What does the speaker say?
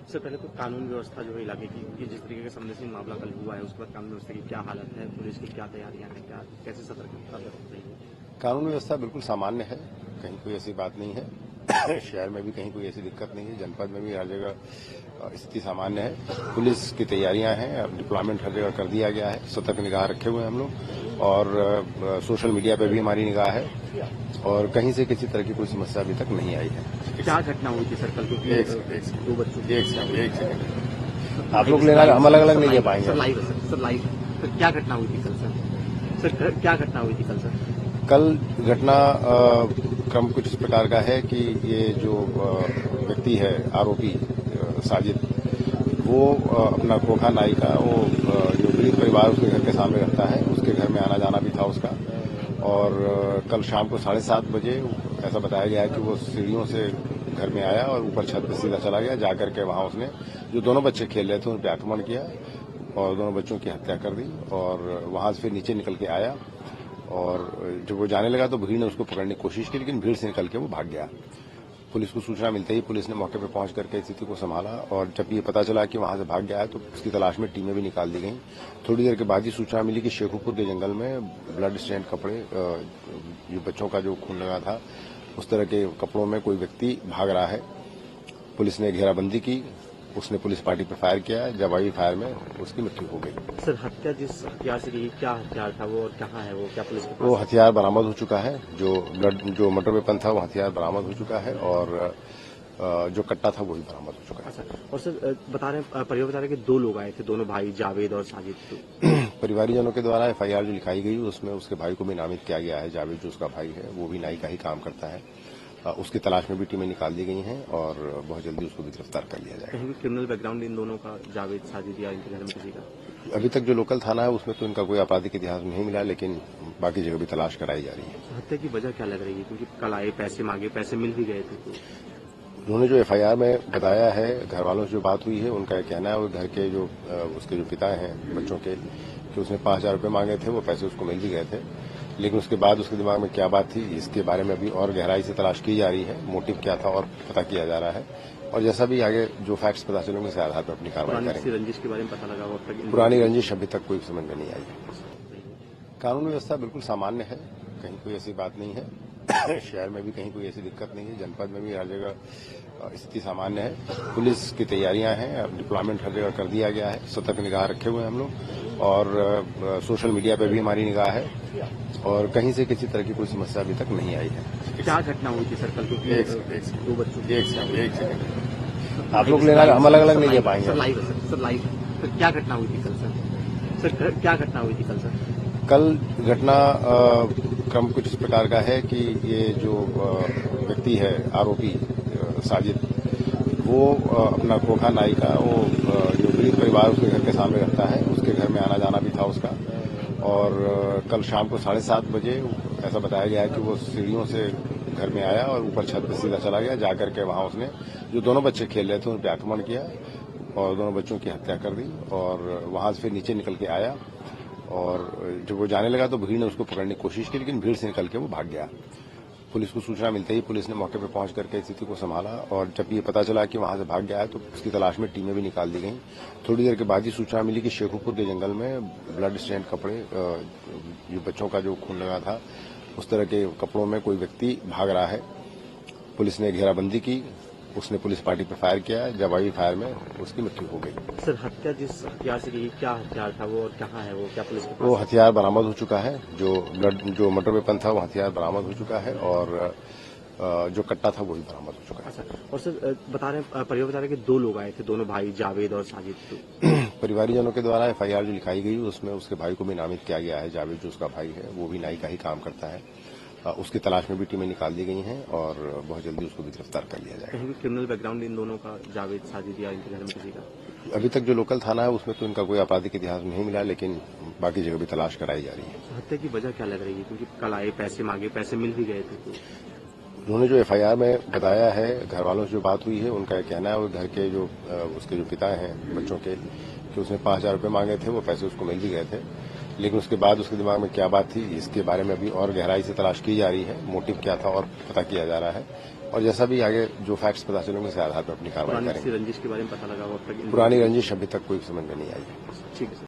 सबसे पहले तो कानून व्यवस्था जो है इलाके की, कि जिस तरीके का संवेदनशील मामला कल हुआ है उसके बाद कानून व्यवस्था की क्या हालत है, पुलिस की क्या तैयारियां हैं, क्या कैसे सतर्कता बरत रही है? कानून व्यवस्था बिल्कुल सामान्य है, कहीं कोई ऐसी बात नहीं है। शहर में भी कहीं कोई ऐसी दिक्कत नहीं है, जनपद में भी हर जगह स्थिति सामान्य है। पुलिस की तैयारियां हैं, अब डिप्लॉयमेंट हर जगह कर दिया गया है, सतर्क निगाह रखे हुए हैं हम लोग, और सोशल मीडिया पे भी हमारी निगाह है, और कहीं से किसी तरह की कोई समस्या अभी तक नहीं आई है। क्या घटना हुई थी सर कल? क्योंकि दो बच्चों एक सेकंड आप लोग लेना, हम अलग अलग नहीं ले पाएंगे। सर लाइव सर क्या घटना हुई थी कल सर क्या घटना हुई थी कल सर? कल घटना क्रम कुछ इस प्रकार का है कि ये जो व्यक्ति है आरोपी साजिद, वो अपना खोखा नाई का वो जो गरीब परिवार उसके घर के सामने रहता है, उसके घर में आना जाना भी था उसका। और कल शाम को 7:30 बजे ऐसा बताया गया है कि वो सीढ़ियों से घर में आया और ऊपर छत पर सीधा चला गया। जाकर के वहां उसने जो दोनों बच्चे खेल रहे थे उन पर आक्रमण किया और दोनों बच्चों की हत्या कर दी। और वहां से फिर नीचे निकल के आया, और जब वो जाने लगा तो भीड़ ने उसको पकड़ने की कोशिश की, लेकिन भीड़ से निकल के वो भाग गया। पुलिस को सूचना मिलते ही पुलिस ने मौके पर पहुंच करके स्थिति को संभाला, और जब ये पता चला कि वहां से भाग गया है तो उसकी तलाश में टीमें भी निकाल दी गई। थोड़ी देर के बाद ही सूचना मिली कि शेखुपुर के जंगल में ब्लड स्टेन कपड़े, जो बच्चों का जो खून लगा था उस तरह के कपड़ों में कोई व्यक्ति भाग रहा है। पुलिस ने घेराबंदी की, उसने पुलिस पार्टी पर फायर किया, जवाबी फायर में उसकी मृत्यु हो गई। सर हत्या जिस हथियार से की, क्या हथियार था वो और कहाँ है वो, क्या पुलिस के पास? वो हथियार बरामद हो चुका है, जो मर्डर वेपन था वो हथियार बरामद हो चुका है, और जो कट्टा था वो भी बरामद हो चुका है। अच्छा, और सर परिवार बता रहे कि दो लोग आए थे, दोनों भाई जावेद और साजिद। परिवारीजनों के द्वारा एफआईआर जो लिखाई गई उसमें उसके भाई को भी नामित किया गया है। जावेद जो उसका भाई है वो भी नाई का ही काम करता है। उसकी तलाश में भी टीमें निकाल दी गई हैं और बहुत जल्दी उसको भी गिरफ्तार कर लिया जाएगा। कहीं भी क्रिमिनल बैकग्राउंड इन दोनों का, जावेद साजिद या इनके घर में किसी का? अभी तक जो लोकल थाना है उसमें तो इनका कोई आपराधिक इतिहास नहीं मिला, लेकिन बाकी जगह भी तलाश कराई जा रही है। हत्या की वजह क्या लग रही है? क्योंकि कल आए, पैसे मांगे, पैसे मिल भी गए थे तो उन्होंने जो एफआईआर में बताया है, घर वालों से जो बात हुई है उनका कहना है वो घर के जो उसके जो पिता हैं बच्चों के, कि उसने 5,000 रुपये मांगे थे, वो पैसे उसको मिल भी गए थे, लेकिन उसके बाद उसके दिमाग में क्या बात थी इसके बारे में अभी और गहराई से तलाश की जा रही है। मोटिव क्या था और पता किया जा रहा है, और जैसा भी आगे जो फैक्ट्स पता चलेंगे उसके आधार पर अपनी कार्रवाई करेंगे। रंजिश के बारे में पता लगा? पुरानी रंजिश अभी तक कोई समझ में नहीं आई है। कानून व्यवस्था बिल्कुल सामान्य है, कहीं कोई ऐसी बात नहीं है। शहर में भी कहीं कोई ऐसी दिक्कत नहीं है, जनपद में भी हर जगह स्थिति सामान्य है। पुलिस की तैयारियां हैं, अब डिप्लॉयमेंट हर जगह कर दिया गया है, सतर्क निगाह रखे हुए हैं हम लोग, और सोशल मीडिया पे भी हमारी निगाह है, और कहीं से किसी तरह की कोई समस्या अभी तक नहीं आई है। क्या घटना हुई थी सर कल? क्योंकि दो बच्चों एक सेकंड आप लोग लेना, हम अलग अलग नहीं ले पाएंगे। सर लाइव क्या घटना हुई थी कल सर क्या घटना हुई थी कल सर? कल घटना क्रम कुछ इस प्रकार का है कि ये जो व्यक्ति है आरोपी साजिद, वो अपना खोखा नाई का वो जो गरीब परिवार उसके घर के सामने रहता है, उसके घर में आना जाना भी था उसका। और कल शाम को 7:30 बजे ऐसा बताया गया है कि वो सीढ़ियों से घर में आया और ऊपर छत पर सीधा चला गया। जाकर के वहां उसने जो दोनों बच्चे खेल रहे थे उन पर आक्रमण किया और दोनों बच्चों की हत्या कर दी। और वहां से फिर नीचे निकल के आया, और जब वो जाने लगा तो भीड़ ने उसको पकड़ने की कोशिश की, लेकिन भीड़ से निकल के वो भाग गया। पुलिस को सूचना मिलते ही पुलिस ने मौके पर पहुंच करके स्थिति को संभाला, और जब ये पता चला कि वहां से भाग गया है तो उसकी तलाश में टीमें भी निकाल दी गई। थोड़ी देर के बाद ही सूचना मिली कि शेखुपुर के जंगल में ब्लड स्टेन कपड़े, जो बच्चों का जो खून लगा था उस तरह के कपड़ों में कोई व्यक्ति भाग रहा है। पुलिस ने घेराबंदी की, उसने पुलिस पार्टी पर फायर किया, जवाबी फायर में उसकी मृत्यु हो गई। सर हत्या जिस हथियार से की, क्या हथियार था वो और कहाँ है वो, क्या पुलिस के पास? वो हथियार बरामद हो चुका है, जो मर्डर वेपन था वो हथियार बरामद हो चुका है, और जो कट्टा था वो भी बरामद हो चुका है। अच्छा, और सर परिवार बता रहे कि दो लोग आए थे, दोनों भाई जावेद और साजिद। परिवारीजनों के द्वारा एफआईआर जो लिखाई गई उसमें उसके भाई को भी नामित किया गया है। जावेद जो उसका भाई है वो भी नाई का ही काम करता है। उसकी तलाश में भी टीमें निकाल दी गई हैं, और बहुत जल्दी उसको भी गिरफ्तार कर लिया जाएगा। कहीं भी क्रिमिनल बैकग्राउंड इन दोनों का, जावेद साजिद या इनके घर में किसी का? अभी तक जो लोकल थाना है उसमें तो इनका कोई आपराधिक इतिहास नहीं मिला, लेकिन बाकी जगह भी तलाश कराई जा रही है। हत्या की वजह क्या लग रही है? क्योंकि कल आए, पैसे मांगे, पैसे मिल भी गए थे तो उन्होंने जो एफआईआर में बताया है, घर वालों से जो बात हुई है उनका कहना है वो घर के जो उसके जो पिता हैं बच्चों के, कि उसने 5,000 रुपये मांगे थे, वो पैसे उसको मिल भी गए थे, लेकिन उसके बाद उसके दिमाग में क्या बात थी, इसके बारे में अभी और गहराई से तलाश की जा रही है। मोटिव क्या था और पता किया जा रहा है, और जैसा भी आगे जो फैक्ट्स पता चलेंगे उसके आधार पर अपनी कार्रवाई पुरानी करेंगे। रंजिश के बारे में पता लगा? पुरानी रंजिश अभी तक कोई समझ में नहीं आई है। ठीक है सर।